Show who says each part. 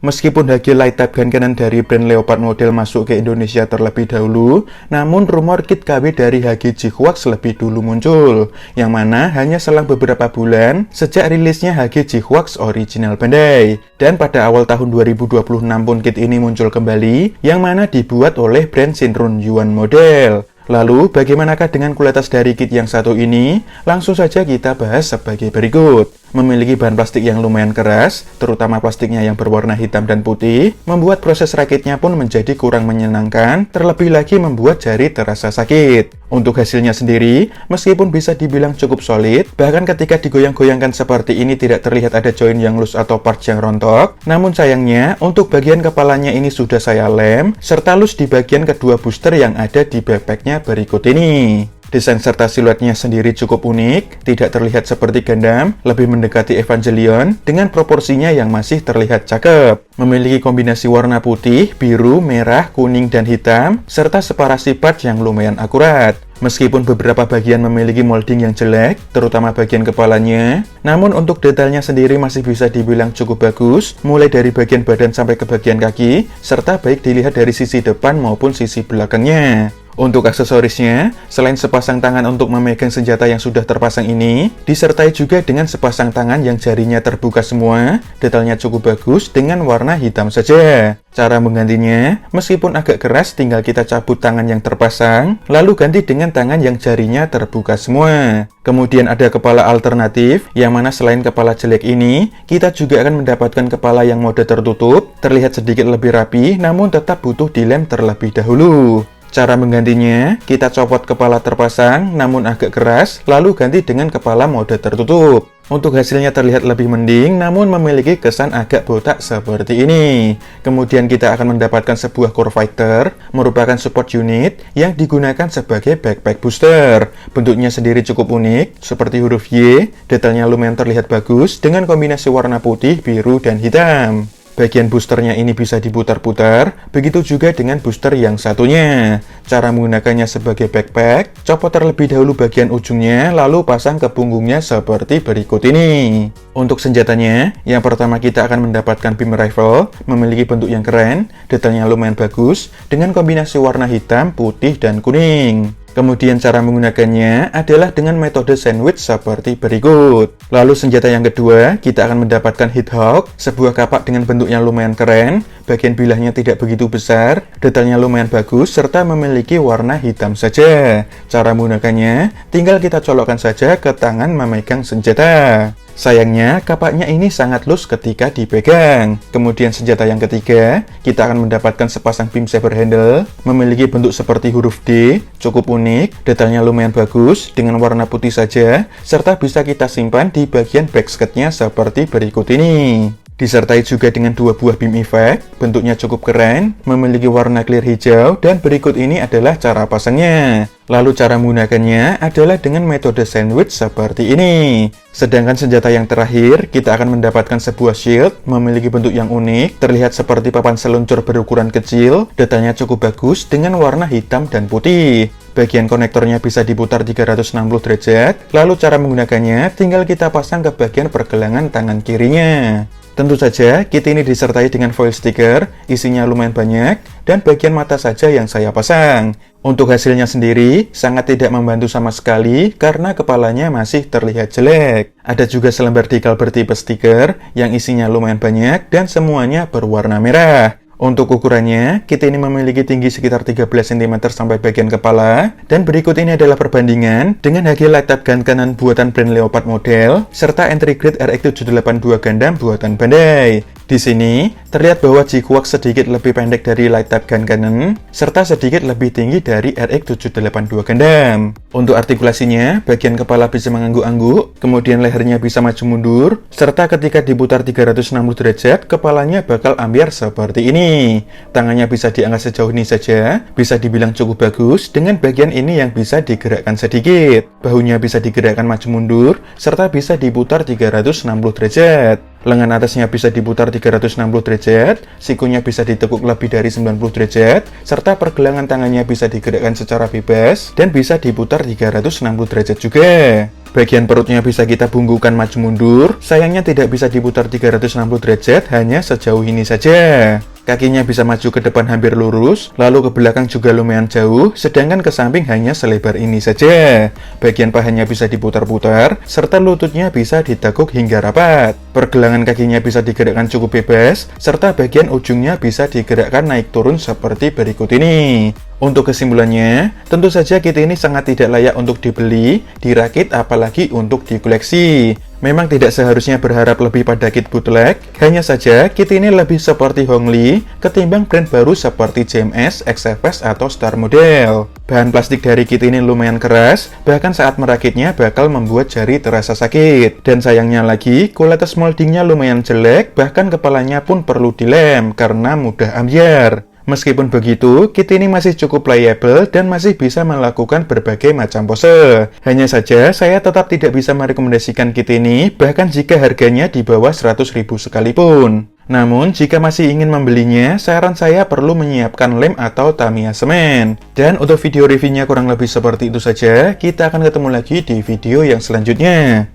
Speaker 1: Meskipun HG Light Type gun cannon dari brand Leopard model masuk ke Indonesia terlebih dahulu, namun rumor kit KW dari HG Jiquax lebih dulu muncul, yang mana hanya selang beberapa bulan sejak rilisnya HG Jiquax Original Bandai. Dan pada awal tahun 2026 pun kit ini muncul kembali, yang mana dibuat oleh brand Shinrun Yuan model. Lalu, bagaimanakah dengan kualitas dari kit yang satu ini? Langsung saja kita bahas sebagai berikut. Memiliki bahan plastik yang lumayan keras, terutama plastiknya yang berwarna hitam dan putih, membuat proses rakitnya pun menjadi kurang menyenangkan, terlebih lagi membuat jari terasa sakit. Untuk hasilnya sendiri, meskipun bisa dibilang cukup solid, bahkan ketika digoyang-goyangkan seperti ini tidak terlihat ada join yang loose atau parts yang rontok, namun sayangnya, untuk bagian kepalanya ini sudah saya lem, serta loose di bagian kedua booster yang ada di backpacknya berikut ini. Desain serta siluetnya sendiri cukup unik, tidak terlihat seperti Gundam, lebih mendekati Evangelion, dengan proporsinya yang masih terlihat cakep. Memiliki kombinasi warna putih, biru, merah, kuning, dan hitam, serta separasi part yang lumayan akurat. Meskipun beberapa bagian memiliki molding yang jelek, terutama bagian kepalanya, namun untuk detailnya sendiri masih bisa dibilang cukup bagus, mulai dari bagian badan sampai ke bagian kaki, serta baik dilihat dari sisi depan maupun sisi belakangnya. Untuk aksesorisnya, selain sepasang tangan untuk memegang senjata yang sudah terpasang ini, disertai juga dengan sepasang tangan yang jarinya terbuka semua, detailnya cukup bagus dengan warna hitam saja. Cara menggantinya, meskipun agak keras tinggal kita cabut tangan yang terpasang, lalu ganti dengan tangan yang jarinya terbuka semua. Kemudian ada kepala alternatif, yang mana selain kepala jelek ini, kita juga akan mendapatkan kepala yang mode tertutup, terlihat sedikit lebih rapi, namun tetap butuh dilem terlebih dahulu. Cara menggantinya, kita copot kepala terpasang namun agak keras, lalu ganti dengan kepala mode tertutup. Untuk hasilnya terlihat lebih mending, namun memiliki kesan agak botak seperti ini. Kemudian kita akan mendapatkan sebuah core fighter, merupakan support unit yang digunakan sebagai backpack booster. Bentuknya sendiri cukup unik, seperti huruf Y, detailnya lumayan terlihat bagus dengan kombinasi warna putih, biru, dan hitam. Bagian boosternya ini bisa diputar-putar, begitu juga dengan booster yang satunya. Cara menggunakannya sebagai backpack, copot terlebih dahulu bagian ujungnya, lalu pasang ke punggungnya seperti berikut ini. Untuk senjatanya, yang pertama kita akan mendapatkan beam rifle, memiliki bentuk yang keren, detailnya lumayan bagus, dengan kombinasi warna hitam, putih, dan kuning. Kemudian cara menggunakannya adalah dengan metode sandwich seperti berikut. Lalu senjata yang kedua, kita akan mendapatkan Hithawk, sebuah kapak dengan bentuk yang lumayan keren, bagian bilahnya tidak begitu besar, detailnya lumayan bagus, serta memiliki warna hitam saja. Cara menggunakannya, tinggal kita colokkan saja ke tangan memegang senjata. Sayangnya, kapaknya ini sangat loose ketika dipegang. Kemudian senjata yang ketiga, kita akan mendapatkan sepasang beam saber handle, memiliki bentuk seperti huruf D, cukup unik, detailnya lumayan bagus, dengan warna putih saja, serta bisa kita simpan di bagian backsketnya seperti berikut ini. Disertai juga dengan dua buah beam effect, bentuknya cukup keren, memiliki warna clear hijau, dan berikut ini adalah cara pasangnya. Lalu cara menggunakannya adalah dengan metode sandwich seperti ini. Sedangkan senjata yang terakhir, kita akan mendapatkan sebuah shield, memiliki bentuk yang unik, terlihat seperti papan seluncur berukuran kecil, detailnya cukup bagus dengan warna hitam dan putih. Bagian konektornya bisa diputar 360 derajat, lalu cara menggunakannya tinggal kita pasang ke bagian pergelangan tangan kirinya. Tentu saja, kit ini disertai dengan foil stiker, isinya lumayan banyak, dan bagian mata saja yang saya pasang. Untuk hasilnya sendiri, sangat tidak membantu sama sekali karena kepalanya masih terlihat jelek. Ada juga selembar decal bertipe stiker yang isinya lumayan banyak dan semuanya berwarna merah. Untuk ukurannya, kit ini memiliki tinggi sekitar 13 cm sampai bagian kepala, dan berikut ini adalah perbandingan dengan HG Light Type gun cannon buatan brand Leopard model, serta entry grade RX-782 Gundam buatan Bandai. Di sini, terlihat bahwa Jiquax sedikit lebih pendek dari Light Type gun cannon, serta sedikit lebih tinggi dari RX-782 Gundam. Untuk artikulasinya, bagian kepala bisa mengangguk-angguk, kemudian lehernya bisa maju mundur, serta ketika diputar 360 derajat, kepalanya bakal ambiar seperti ini. Tangannya bisa diangkat sejauh ini saja, bisa dibilang cukup bagus, dengan bagian ini yang bisa digerakkan sedikit. Bahunya bisa digerakkan maju mundur, serta bisa diputar 360 derajat. Lengan atasnya bisa diputar 360 derajat, sikunya bisa ditekuk lebih dari 90 derajat, serta pergelangan tangannya bisa digerakkan secara bebas, dan bisa diputar 360 derajat juga. Bagian perutnya bisa kita bungkukan maju mundur, sayangnya tidak bisa diputar 360 derajat, hanya sejauh ini saja. Kakinya bisa maju ke depan hampir lurus, lalu ke belakang juga lumayan jauh, sedangkan ke samping hanya selebar ini saja. Bagian pahanya bisa diputar-putar, serta lututnya bisa ditekuk hingga rapat. Pergelangan kakinya bisa digerakkan cukup bebas, serta bagian ujungnya bisa digerakkan naik turun seperti berikut ini. Untuk kesimpulannya, tentu saja kit ini sangat tidak layak untuk dibeli, dirakit, apalagi untuk dikoleksi. Memang tidak seharusnya berharap lebih pada kit bootleg, hanya saja kit ini lebih seperti Hongli ketimbang brand baru seperti JMS, XFS, atau Star Model. Bahan plastik dari kit ini lumayan keras, bahkan saat merakitnya bakal membuat jari terasa sakit. Dan sayangnya lagi, kualitas moldingnya lumayan jelek, bahkan kepalanya pun perlu dilem karena mudah ambyar. Meskipun begitu, kit ini masih cukup playable dan masih bisa melakukan berbagai macam pose. Hanya saja, saya tetap tidak bisa merekomendasikan kit ini, bahkan jika harganya di bawah 100.000 sekalipun. Namun, jika masih ingin membelinya, saran saya perlu menyiapkan lem atau Tamiya semen. Dan untuk video reviewnya kurang lebih seperti itu saja, kita akan ketemu lagi di video yang selanjutnya.